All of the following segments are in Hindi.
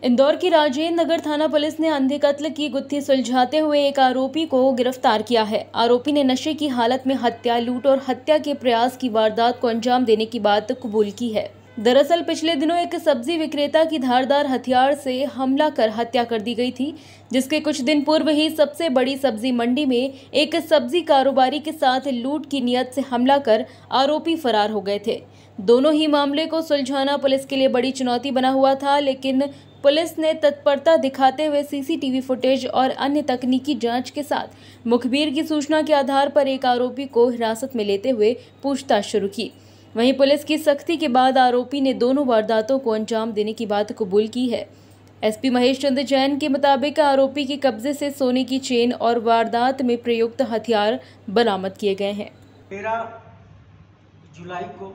इंदौर की राजेंद्र नगर थाना पुलिस ने अंधे कत्ल की गुत्थी सुलझाते हुए एक आरोपी को गिरफ्तार किया है। आरोपी ने नशे की हालत में हत्या, लूट और हत्या के प्रयास की वारदात को अंजाम देने की बात कबूल की है। दरअसल पिछले दिनों एक सब्जी विक्रेता की धारदार हथियार से हमला कर हत्या कर दी गई थी, जिसके कुछ दिन पूर्व ही सबसे बड़ी सब्जी मंडी में एक सब्जी कारोबारी के साथ लूट की नियत से हमला कर आरोपी फरार हो गए थे। दोनों ही मामले को सुलझाना पुलिस के लिए बड़ी चुनौती बना हुआ था, लेकिन पुलिस ने तत्परता दिखाते हुए सीसीटीवी फुटेज और अन्य तकनीकी जांच के साथ मुखबिर की सूचना के आधार पर एक आरोपी को हिरासत में लेते हुए पूछताछ शुरू की। वहीं पुलिस की सख्ती के बाद आरोपी ने दोनों वारदातों को अंजाम देने की बात कबूल की है। एसपी महेश चंद्र जैन के मुताबिक आरोपी के कब्जे से सोने की चेन और वारदात में प्रयुक्त हथियार बरामद किए गए हैं। 13 जुलाई को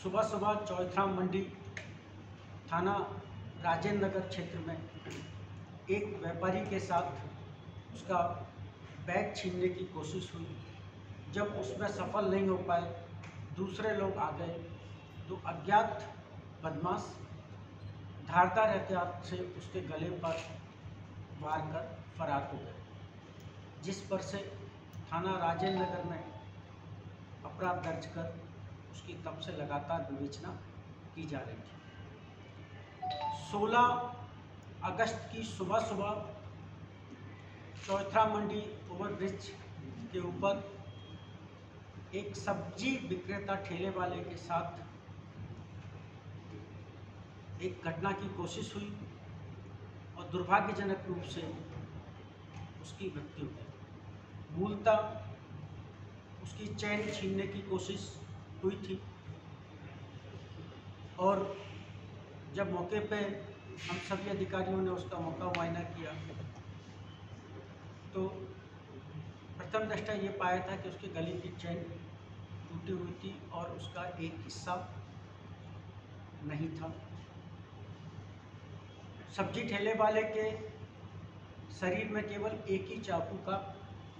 सुबह चौथरा मंडी थाना राजेंद्र नगर क्षेत्र में एक व्यापारी के साथ उसका बैग छीनने की कोशिश हुई। जब उसमें सफल नहीं हो पाए, दूसरे लोग आ गए तो अज्ञात बदमाश धारदार हथियार से उसके गले पर वार कर फरार हो गए, जिस पर से थाना राजेंद्र नगर में अपराध दर्ज कर उसकी तब से लगातार विवेचना की जा रही थी। 16 अगस्त की सुबह चौथरा मंडी ओवरब्रिज के ऊपर एक सब्जी विक्रेता ठेले वाले के साथ एक घटना की कोशिश हुई और दुर्भाग्यजनक रूप से उसकी मृत्यु हुई। मूलतः उसकी चैन छीनने की कोशिश हुई थी और जब मौके पे हम सभी अधिकारियों ने उसका मौका मुआयना किया तो प्रथम दृष्टया ये पाया था कि उसके गले की चैन टूटी हुई थी और उसका एक हिस्सा नहीं था। सब्जी ठेले वाले के शरीर में केवल एक ही चाकू का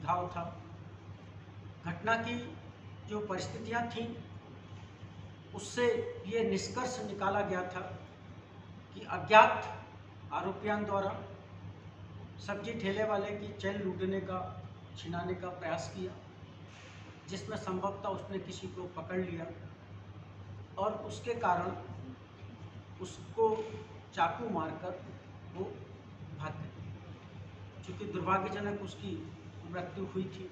घाव था। घटना की जो परिस्थितियां थीं उससे ये निष्कर्ष निकाला गया था कि अज्ञात आरोपियों द्वारा सब्जी ठेले वाले की चैन लूटने का, छिनाने का प्रयास किया, जिसमें संभवतः उसने किसी को पकड़ लिया और उसके कारण उसको चाकू मारकर वो भाग गए। चूँकि दुर्भाग्यजनक उसकी मृत्यु हुई थी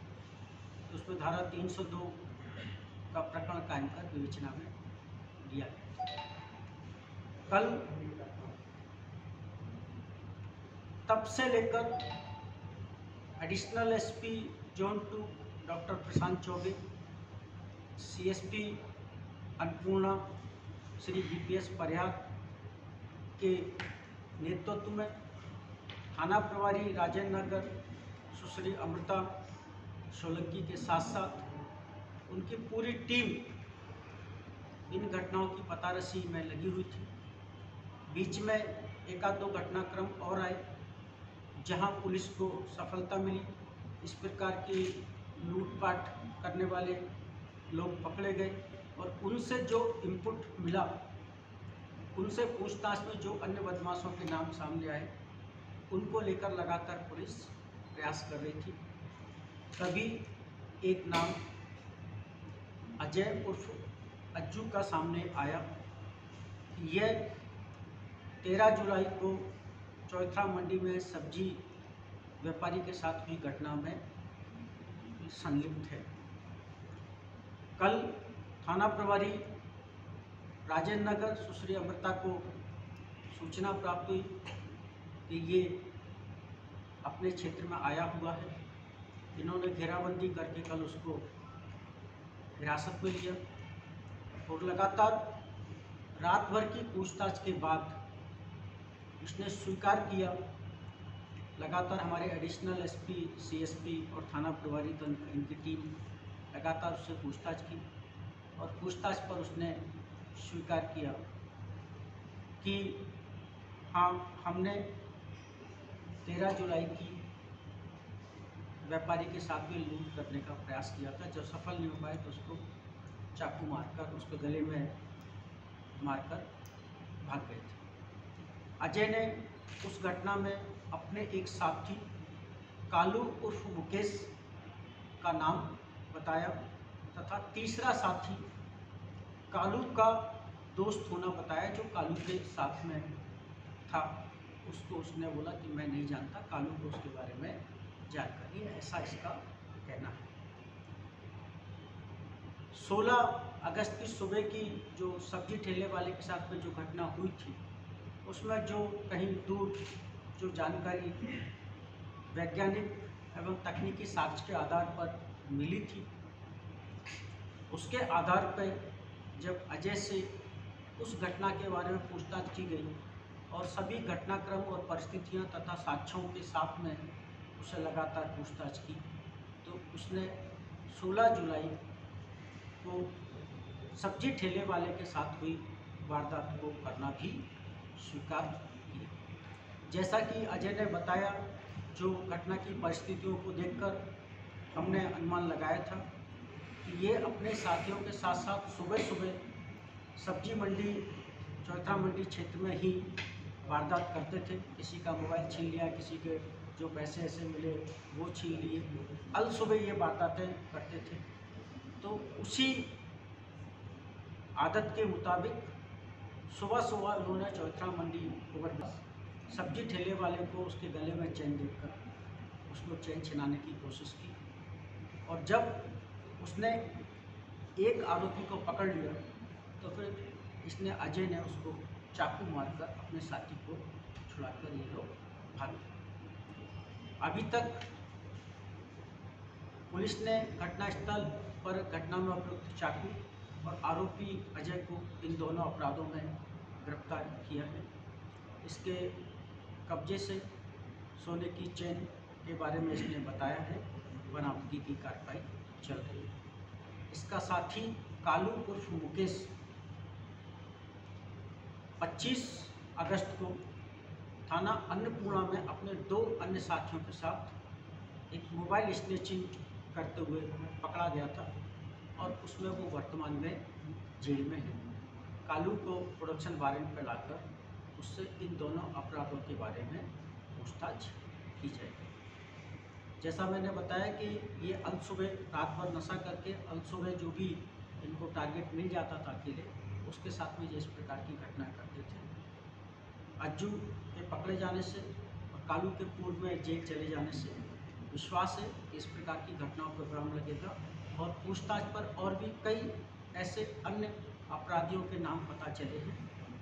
तो उसमें धारा 302 का प्रकरण कायम कर विवेचना में लिया गया। कल तब से लेकर एडिशनल एसपी जोन 2 डॉक्टर प्रशांत चौबे, सीएसपी अन्नपूर्णा श्री बीपीएस परिहार के नेतृत्व में थाना प्रभारी राजेंद्र नगर सुश्री अमृता सोलंकी के साथ साथ उनकी पूरी टीम इन घटनाओं की पतारसी में लगी हुई थी। बीच में एक आध दो घटनाक्रम और आए जहां पुलिस को सफलता मिली। इस प्रकार की लूटपाट करने वाले लोग पकड़े गए और उनसे जो इनपुट मिला, उनसे पूछताछ में जो अन्य बदमाशों के नाम सामने आए, उनको लेकर लगातार पुलिस प्रयास कर रही थी। तभी एक नाम अजय उर्फ अज्जू का सामने आया। यह 13 जुलाई को चौथरा मंडी में सब्जी व्यापारी के साथ हुई घटना में संलिप्त है। कल थाना प्रभारी राजेंद्र नगर सुश्री अमृता को सूचना प्राप्त हुई कि ये अपने क्षेत्र में आया हुआ है। इन्होंने घेराबंदी करके कल उसको हिरासत में लिया और लगातार रात भर की पूछताछ के बाद उसने स्वीकार किया। लगातार हमारे एडिशनल एसपी, सीएसपी और थाना प्रभारी तंत्र, इनकी टीम लगातार उससे पूछताछ की और पूछताछ पर उसने स्वीकार किया कि हाँ, हमने 13 जुलाई की व्यापारी के साथ में लूट करने का प्रयास किया था। जब सफल नहीं हो पाए तो उसको चाकू मारकर उसके गले में मारकर भाग गए थे। अजय ने उस घटना में अपने एक साथी कालू उर्फ मुकेश का नाम बताया तथा तीसरा साथी कालू का दोस्त होना बताया जो कालू के साथ में था। उसको उसने बोला कि मैं नहीं जानता, कालू को उसके बारे में जानकारी है, ऐसा इसका कहना है। 16 अगस्त की सुबह की जो सब्जी ठेले वाले के साथ में जो घटना हुई थी, उसमें जो कहीं दूर जो जानकारी वैज्ञानिक एवं तकनीकी साक्ष्य के आधार पर मिली थी, उसके आधार पर जब अजय से उस घटना के बारे में पूछताछ की गई और सभी घटनाक्रम और परिस्थितियां तथा साक्ष्यों के साथ में उसे लगातार पूछताछ की, तो उसने 16 जुलाई को सब्जी ठेले वाले के साथ हुई वारदात को करना भी स्वीकार किया। जैसा कि अजय ने बताया, जो घटना की परिस्थितियों को देखकर हमने अनुमान लगाया था कि ये अपने साथियों के साथ साथ सुबह सुबह सब्जी मंडी चौथरा मंडी क्षेत्र में ही वारदात करते थे। किसी का मोबाइल छीन लिया, किसी के जो पैसे ऐसे मिले वो छीन लिए, अल सुबह ये वारदातें करते थे। तो उसी आदत के मुताबिक सुबह सुबह उन्होंने चौथरा मंडी ओवरब्रिज सब्जी ठेले वाले को उसके गले में चेन देखकर उसको चेन छिनाने की कोशिश की और जब उसने एक आरोपी को पकड़ लिया तो फिर इसने अजय ने उसको चाकू मारकर अपने साथी को छुड़ाकर ये लोग भाग गए। अभी तक पुलिस ने घटनास्थल पर घटना में उपयुक्त चाकू और आरोपी अजय को इन दोनों अपराधों में गिरफ्तार किया है। इसके कब्जे से सोने की चेन के बारे में इसने बताया है, बरामदगी की कार्रवाई चल रही है। इसका साथी कालू उर्फ मुकेश 25 अगस्त को थाना अन्नपूर्णा में अपने 2 अन्य साथियों के साथ एक मोबाइल स्नैचिंग करते हुए पकड़ा गया था और उसमें वो वर्तमान में जेल में है। कालू को प्रोडक्शन वारंट पर लाकर उससे इन दोनों अपराधों के बारे में पूछताछ की जाएगी। जैसा मैंने बताया कि ये अल सुबह रात भर नशा करके अल सुबह जो भी इनको टारगेट मिल जाता था अकेले, उसके साथ में ये इस प्रकार की घटना करते थे। अज्जू के पकड़े जाने से और कालू के पूर्व में जेल चले जाने से विश्वास है कि इस प्रकार की घटनाओं पर विराम लगेगा और पूछताछ पर और भी कई ऐसे अन्य अपराधियों के नाम पता चले हैं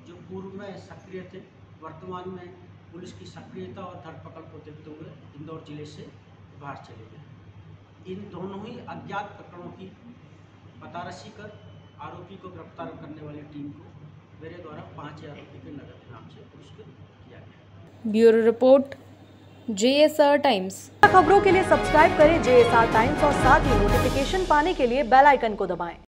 जो पूर्व में सक्रिय थे, वर्तमान में पुलिस की सक्रियता और धरपकड़ को देखते हुए इंदौर जिले से बाहर चले गए। इन दोनों ही अज्ञात प्रकरणों की पतारसी कर आरोपी को गिरफ्तार करने वाली टीम को मेरे द्वारा 5 आरोपी के नगद इनाम से पुरस्कृत किया गया। Bureau report, JSR times. खबरों के लिए सब्सक्राइब करें JSR टाइम्स और साथ ही नोटिफिकेशन पाने के लिए बेल आइकन को दबाएं।